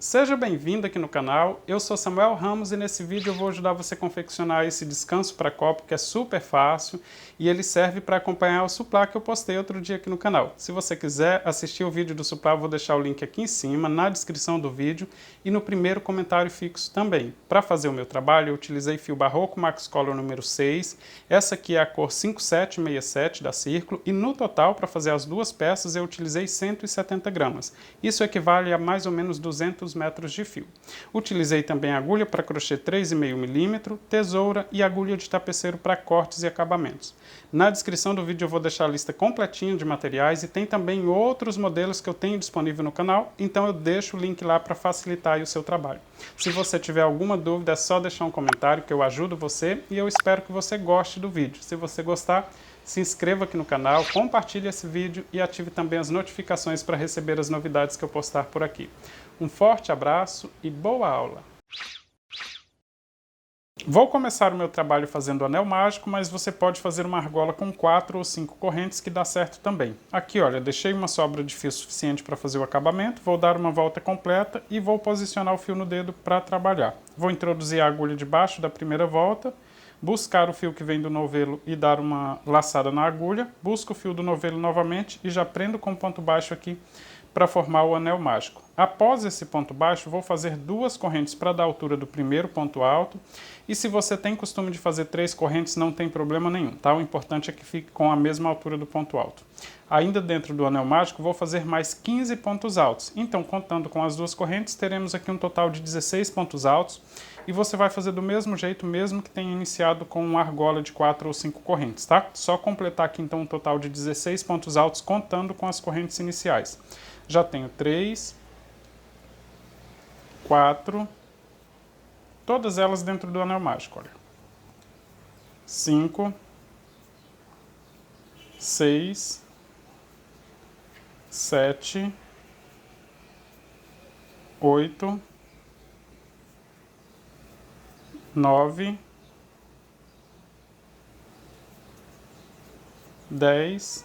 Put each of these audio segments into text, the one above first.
Seja bem-vindo aqui no canal, eu sou Samuel Ramos e nesse vídeo eu vou ajudar você a confeccionar esse descanso para copo que é super fácil e ele serve para acompanhar o suplá que eu postei outro dia aqui no canal. Se você quiser assistir o vídeo do suplá, eu vou deixar o link aqui em cima, na descrição do vídeo e no primeiro comentário fixo também. Para fazer o meu trabalho eu utilizei fio barroco Max Color número 6, essa aqui é a cor 5767 da Círculo e no total para fazer as duas peças eu utilizei 170 gramas. Isso equivale a mais ou menos 200 metros de fio. Utilizei também agulha para crochê 3,5 mm, tesoura e agulha de tapeceiro para cortes e acabamentos. Na descrição do vídeo eu vou deixar a lista completinha de materiais e tem também outros modelos que eu tenho disponível no canal, então eu deixo o link lá para facilitar aí o seu trabalho. Se você tiver alguma dúvida é só deixar um comentário que eu ajudo você e eu espero que você goste do vídeo. Se você gostar, se inscreva aqui no canal, compartilhe esse vídeo e ative também as notificações para receber as novidades que eu postar por aqui. Um forte abraço e boa aula! Vou começar o meu trabalho fazendo anel mágico, mas você pode fazer uma argola com 4 ou 5 correntes que dá certo também. Aqui, olha, deixei uma sobra de fio suficiente para fazer o acabamento, vou dar uma volta completa e vou posicionar o fio no dedo para trabalhar. Vou introduzir a agulha debaixo da primeira volta, buscar o fio que vem do novelo e dar uma laçada na agulha, busco o fio do novelo novamente e já prendo com ponto baixo aqui para formar o anel mágico. Após esse ponto baixo, vou fazer 2 correntes para dar a altura do primeiro ponto alto, e se você tem costume de fazer 3 correntes, não tem problema nenhum, tá? O importante é que fique com a mesma altura do ponto alto. Ainda dentro do anel mágico, vou fazer mais 15 pontos altos, então contando com as 2 correntes, teremos aqui um total de 16 pontos altos, e você vai fazer do mesmo jeito, mesmo que tenha iniciado com uma argola de 4 ou 5 correntes, tá? Só completar aqui então um total de 16 pontos altos, contando com as correntes iniciais. Já tenho 3, 4, todas elas dentro do anel mágico, olha. 5, 6, 7, 8, 9, 10,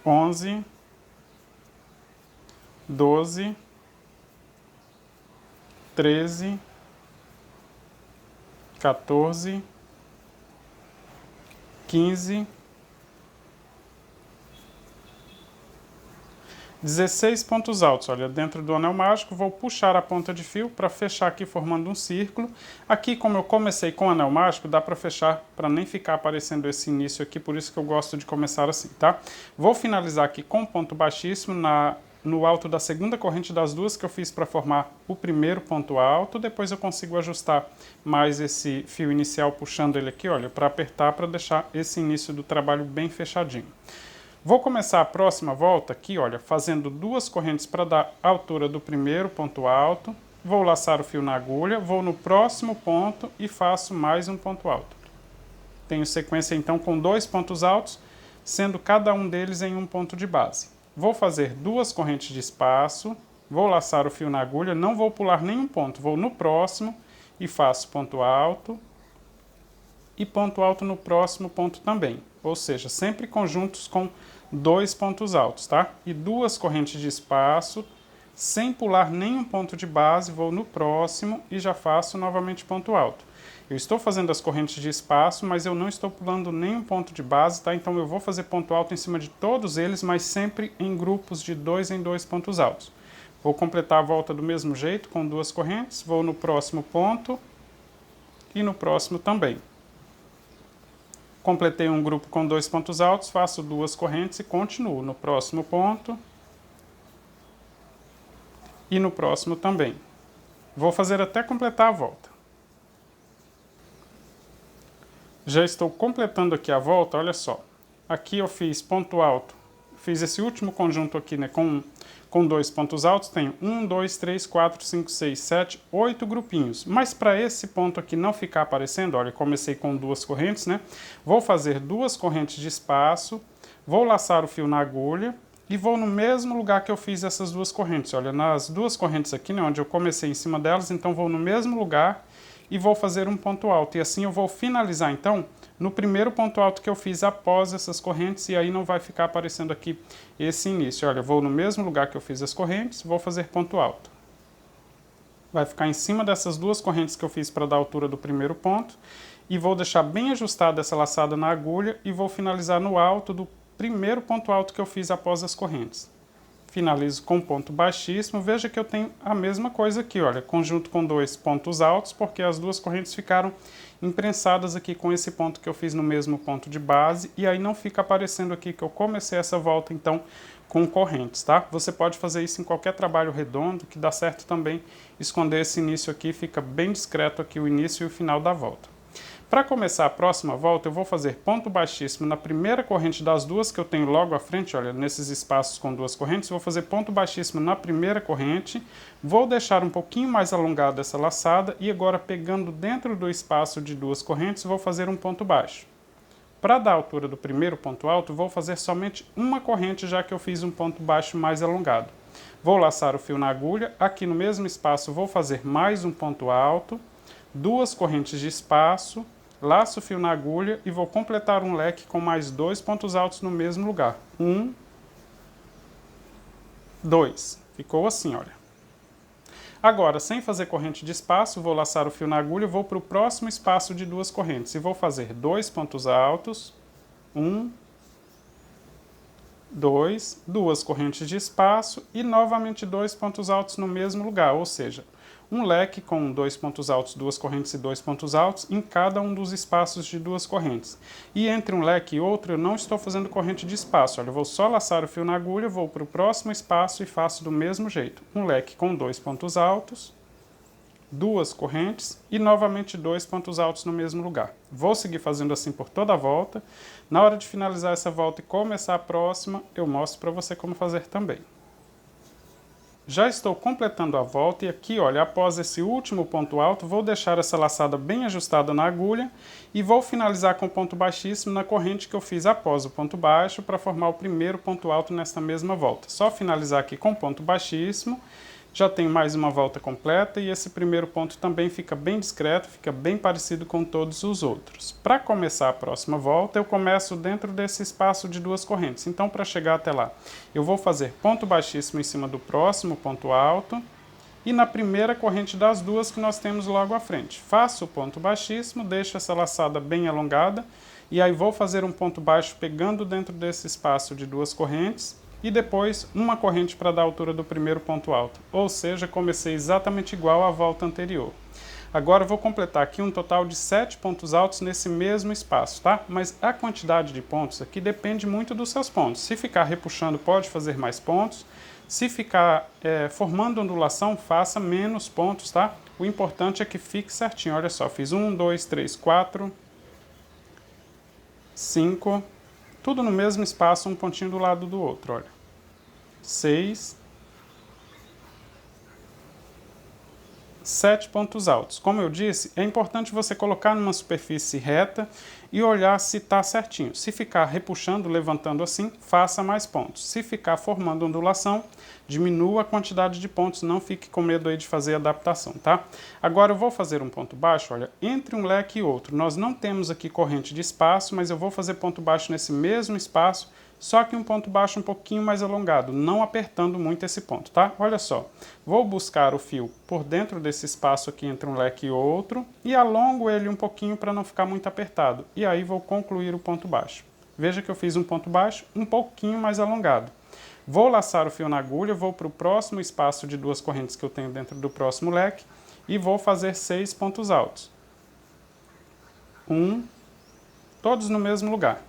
11, 12, 13, 14, 15, 16 pontos altos, olha, dentro do anel mágico, vou puxar a ponta de fio para fechar aqui formando um círculo. Aqui, como eu comecei com anel mágico, dá para fechar para nem ficar aparecendo esse início aqui, por isso que eu gosto de começar assim, tá? Vou finalizar aqui com ponto baixíssimo no alto da segunda corrente das duas que eu fiz para formar o primeiro ponto alto, depois eu consigo ajustar mais esse fio inicial puxando ele aqui, olha, para apertar, para deixar esse início do trabalho bem fechadinho. Vou começar a próxima volta aqui, olha, fazendo 2 correntes para dar a altura do primeiro ponto alto, vou laçar o fio na agulha, vou no próximo ponto e faço mais um ponto alto. Tenho sequência então com 2 pontos altos, sendo cada um deles em um ponto de base. Vou fazer 2 correntes de espaço, vou laçar o fio na agulha, não vou pular nenhum ponto, vou no próximo e faço ponto alto e ponto alto no próximo ponto também, ou seja, sempre conjuntos com 2 pontos altos, tá? E 2 correntes de espaço, sem pular nenhum ponto de base, vou no próximo e já faço novamente ponto alto. Eu estou fazendo as correntes de espaço, mas eu não estou pulando nenhum ponto de base, tá? Então eu vou fazer ponto alto em cima de todos eles, mas sempre em grupos de 2 em 2 pontos altos. Vou completar a volta do mesmo jeito, com 2 correntes, vou no próximo ponto e no próximo também. Completei um grupo com 2 pontos altos, faço 2 correntes e continuo no próximo ponto e no próximo também. Vou fazer até completar a volta. Já estou completando aqui a volta, olha só. Aqui eu fiz ponto alto, fiz esse último conjunto aqui, né, com 2 pontos altos, tenho 1, 2, 3, 4, 5, 6, 7, 8 grupinhos. Mas para esse ponto aqui não ficar aparecendo, olha, comecei com 2 correntes, né? Vou fazer 2 correntes de espaço, vou laçar o fio na agulha e vou no mesmo lugar que eu fiz essas 2 correntes. Olha, nas 2 correntes aqui, né, onde eu comecei em cima delas, então vou no mesmo lugar e vou fazer um ponto alto. E assim eu vou finalizar, então, no primeiro ponto alto que eu fiz após essas correntes, e aí não vai ficar aparecendo aqui esse início. Olha, eu vou no mesmo lugar que eu fiz as correntes, vou fazer ponto alto. Vai ficar em cima dessas duas correntes que eu fiz para dar a altura do primeiro ponto, e vou deixar bem ajustada essa laçada na agulha e vou finalizar no alto do primeiro ponto alto que eu fiz após as correntes. Finalizo com ponto baixíssimo. Veja que eu tenho a mesma coisa aqui, olha, conjunto com dois pontos altos, porque as duas correntes ficaram imprensadas aqui com esse ponto que eu fiz no mesmo ponto de base, e aí não fica aparecendo aqui que eu comecei essa volta, então, com correntes, tá? Você pode fazer isso em qualquer trabalho redondo, que dá certo também esconder esse início aqui, fica bem discreto aqui o início e o final da volta. Para começar a próxima volta, eu vou fazer ponto baixíssimo na primeira corrente das duas que eu tenho logo à frente, olha, nesses espaços com duas correntes, vou fazer ponto baixíssimo na primeira corrente, vou deixar um pouquinho mais alongada essa laçada e agora pegando dentro do espaço de duas correntes, vou fazer um ponto baixo. Para dar a altura do primeiro ponto alto, vou fazer somente uma corrente, já que eu fiz um ponto baixo mais alongado. Vou laçar o fio na agulha, aqui no mesmo espaço vou fazer mais um ponto alto, duas correntes de espaço, laço o fio na agulha e vou completar um leque com mais dois pontos altos no mesmo lugar. 1, 2. Ficou assim, olha. Agora, sem fazer corrente de espaço, vou laçar o fio na agulha e vou para o próximo espaço de duas correntes. E vou fazer dois pontos altos. 1, 2, duas correntes de espaço e novamente dois pontos altos no mesmo lugar, ou seja, um leque com dois pontos altos, duas correntes e dois pontos altos em cada um dos espaços de duas correntes. E entre um leque e outro eu não estou fazendo corrente de espaço, olha, eu vou só laçar o fio na agulha, vou para o próximo espaço e faço do mesmo jeito. Um leque com dois pontos altos, duas correntes e novamente dois pontos altos no mesmo lugar. Vou seguir fazendo assim por toda a volta. Na hora de finalizar essa volta e começar a próxima, eu mostro para você como fazer também. Já estou completando a volta e aqui, olha, após esse último ponto alto, vou deixar essa laçada bem ajustada na agulha e vou finalizar com ponto baixíssimo na corrente que eu fiz após o ponto baixo para formar o primeiro ponto alto nesta mesma volta. Só finalizar aqui com ponto baixíssimo, já tem mais uma volta completa e esse primeiro ponto também fica bem discreto, fica bem parecido com todos os outros. Para começar a próxima volta, eu começo dentro desse espaço de duas correntes. Então, para chegar até lá, eu vou fazer ponto baixíssimo em cima do próximo ponto alto e na primeira corrente das duas que nós temos logo à frente. Faço o ponto baixíssimo, deixo essa laçada bem alongada e aí vou fazer um ponto baixo pegando dentro desse espaço de duas correntes e depois uma corrente para dar a altura do primeiro ponto alto, ou seja, comecei exatamente igual à volta anterior. Agora eu vou completar aqui um total de 7 pontos altos nesse mesmo espaço, tá? Mas a quantidade de pontos aqui depende muito dos seus pontos. Se ficar repuxando, pode fazer mais pontos. Se ficar formando ondulação, faça menos pontos, tá? O importante é que fique certinho. Olha só, fiz 1, 2, 3, 4, 5... tudo no mesmo espaço, um pontinho do lado do outro, olha. 6, 7 pontos altos. Como eu disse, é importante você colocar numa superfície reta e olhar se está certinho. Se ficar repuxando, levantando assim, faça mais pontos. Se ficar formando ondulação, diminua a quantidade de pontos, não fique com medo aí de fazer adaptação, tá? Agora eu vou fazer um ponto baixo, olha, entre um leque e outro. Nós não temos aqui corrente de espaço, mas eu vou fazer ponto baixo nesse mesmo espaço, só que um ponto baixo um pouquinho mais alongado, não apertando muito esse ponto, tá? Olha só, vou buscar o fio por dentro desse espaço aqui entre um leque e outro e alongo ele um pouquinho para não ficar muito apertado. E aí vou concluir o ponto baixo. Veja que eu fiz um ponto baixo um pouquinho mais alongado. Vou laçar o fio na agulha, vou para o próximo espaço de duas correntes que eu tenho dentro do próximo leque e vou fazer 6 pontos altos. 1, todos no mesmo lugar.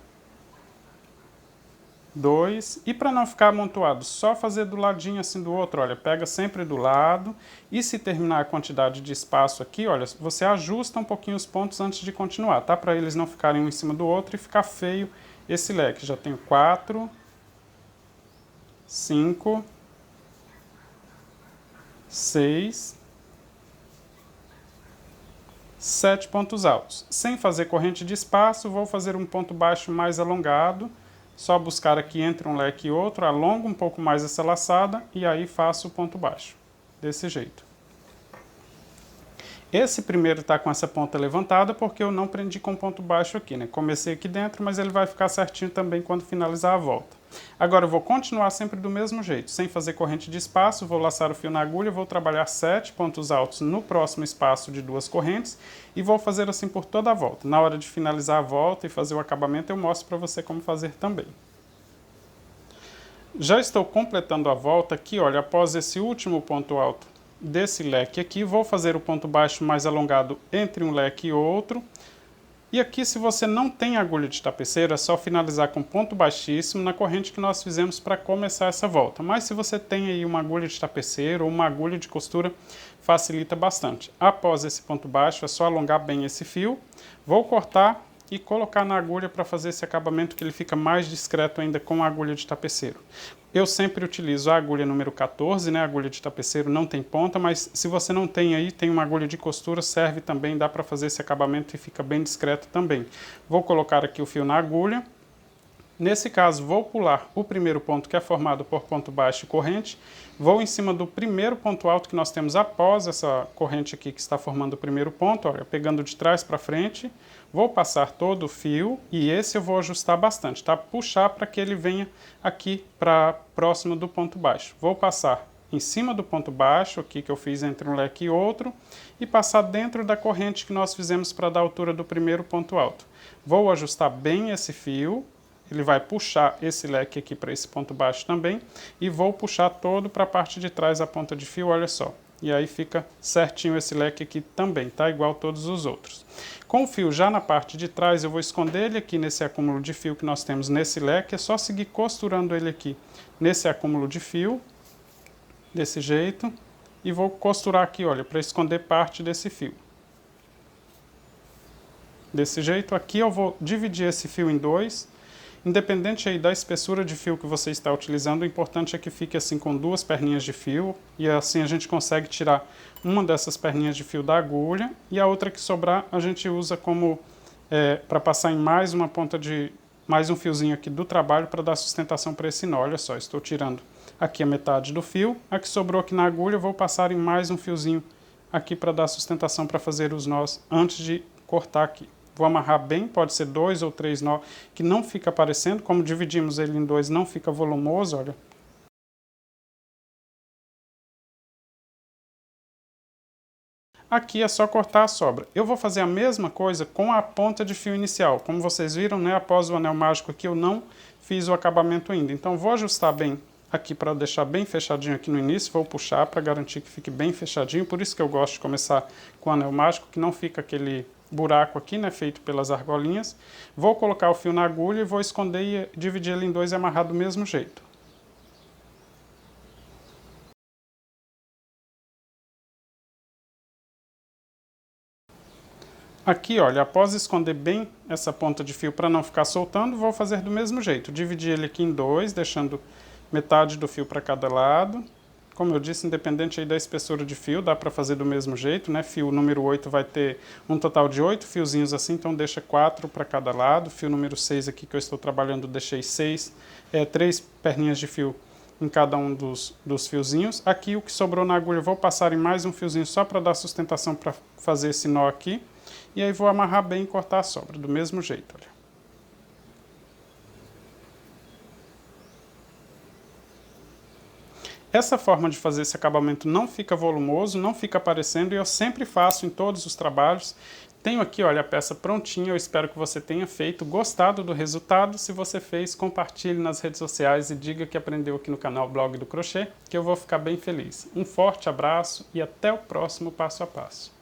2, e para não ficar amontoado, só fazer do ladinho assim do outro, olha, pega sempre do lado, e se terminar a quantidade de espaço aqui, olha, você ajusta um pouquinho os pontos antes de continuar, tá? Para eles não ficarem um em cima do outro e ficar feio esse leque. Já tenho 4, 5, 6, 7 pontos altos. Sem fazer corrente de espaço, vou fazer um ponto baixo mais alongado, só buscar aqui entre um leque e outro, alongo um pouco mais essa laçada e aí faço o ponto baixo, desse jeito. Esse primeiro está com essa ponta levantada porque eu não prendi com ponto baixo aqui, né? Comecei aqui dentro, mas ele vai ficar certinho também quando finalizar a volta. Agora eu vou continuar sempre do mesmo jeito, sem fazer corrente de espaço, vou laçar o fio na agulha, vou trabalhar 7 pontos altos no próximo espaço de 2 correntes e vou fazer assim por toda a volta. Na hora de finalizar a volta e fazer o acabamento eu mostro para você como fazer também. Já estou completando a volta aqui, olha, após esse último ponto alto desse leque aqui, vou fazer o ponto baixo mais alongado entre um leque e outro. E aqui, se você não tem agulha de tapeceiro, é só finalizar com ponto baixíssimo na corrente que nós fizemos para começar essa volta. Mas se você tem aí uma agulha de tapeceiro ou uma agulha de costura, facilita bastante. Após esse ponto baixo, é só alongar bem esse fio. Vou cortar e colocar na agulha para fazer esse acabamento que ele fica mais discreto ainda com a agulha de tapeceiro. Eu sempre utilizo a agulha número 14, né? A agulha de tapeceiro não tem ponta, mas se você não tem aí, tem uma agulha de costura, serve também, dá para fazer esse acabamento e fica bem discreto também. Vou colocar aqui o fio na agulha. Nesse caso, vou pular o primeiro ponto que é formado por ponto baixo e corrente. Vou em cima do primeiro ponto alto que nós temos após essa corrente aqui que está formando o primeiro ponto, olha, pegando de trás para frente. Vou passar todo o fio e esse eu vou ajustar bastante, tá? Puxar para que ele venha aqui para próximo do ponto baixo. Vou passar em cima do ponto baixo, aqui que eu fiz entre um leque e outro, e passar dentro da corrente que nós fizemos para dar a altura do primeiro ponto alto. Vou ajustar bem esse fio. Ele vai puxar esse leque aqui para esse ponto baixo também e vou puxar todo para a parte de trás a ponta de fio, olha só. E aí fica certinho esse leque aqui também, tá? Igual todos os outros. Com o fio já na parte de trás, eu vou esconder ele aqui nesse acúmulo de fio que nós temos nesse leque. É só seguir costurando ele aqui nesse acúmulo de fio, desse jeito. E vou costurar aqui, olha, para esconder parte desse fio. Desse jeito, aqui eu vou dividir esse fio em dois. Independente aí da espessura de fio que você está utilizando, o importante é que fique assim com 2 perninhas de fio e assim a gente consegue tirar uma dessas perninhas de fio da agulha e a outra que sobrar a gente usa como para passar em mais uma ponta de mais um fiozinho aqui do trabalho para dar sustentação para esse nó. Olha só, estou tirando aqui a metade do fio, a que sobrou aqui na agulha eu vou passar em mais um fiozinho aqui para dar sustentação para fazer os nós antes de cortar aqui. Vou amarrar bem, pode ser 2 ou 3 nó, que não fica aparecendo. Como dividimos ele em 2, não fica volumoso, olha. Aqui é só cortar a sobra. Eu vou fazer a mesma coisa com a ponta de fio inicial. Como vocês viram, né, após o anel mágico aqui, eu não fiz o acabamento ainda. Então, vou ajustar bem aqui para deixar bem fechadinho aqui no início. Vou puxar para garantir que fique bem fechadinho. Por isso que eu gosto de começar com o anel mágico, que não fica aquele buraco aqui, né, feito pelas argolinhas. Vou colocar o fio na agulha e vou esconder e dividir ele em 2 e amarrar do mesmo jeito. Aqui, olha, após esconder bem essa ponta de fio para não ficar soltando, vou fazer do mesmo jeito. Dividir ele aqui em 2, deixando metade do fio para cada lado. Como eu disse, independente aí da espessura de fio, dá para fazer do mesmo jeito, né? Fio número 8 vai ter um total de 8 fiozinhos assim, então deixa 4 para cada lado. Fio número 6 aqui que eu estou trabalhando, deixei 6, 3 perninhas de fio em cada um dos fiozinhos. Aqui o que sobrou na agulha, eu vou passar em mais um fiozinho só para dar sustentação para fazer esse nó aqui. E aí vou amarrar bem e cortar a sobra, do mesmo jeito, olha. Essa forma de fazer esse acabamento não fica volumoso, não fica aparecendo e eu sempre faço em todos os trabalhos. Tenho aqui, olha, a peça prontinha, eu espero que você tenha feito, gostado do resultado. Se você fez, compartilhe nas redes sociais e diga que aprendeu aqui no canal Blog do Crochê, que eu vou ficar bem feliz. Um forte abraço e até o próximo Passo a Passo.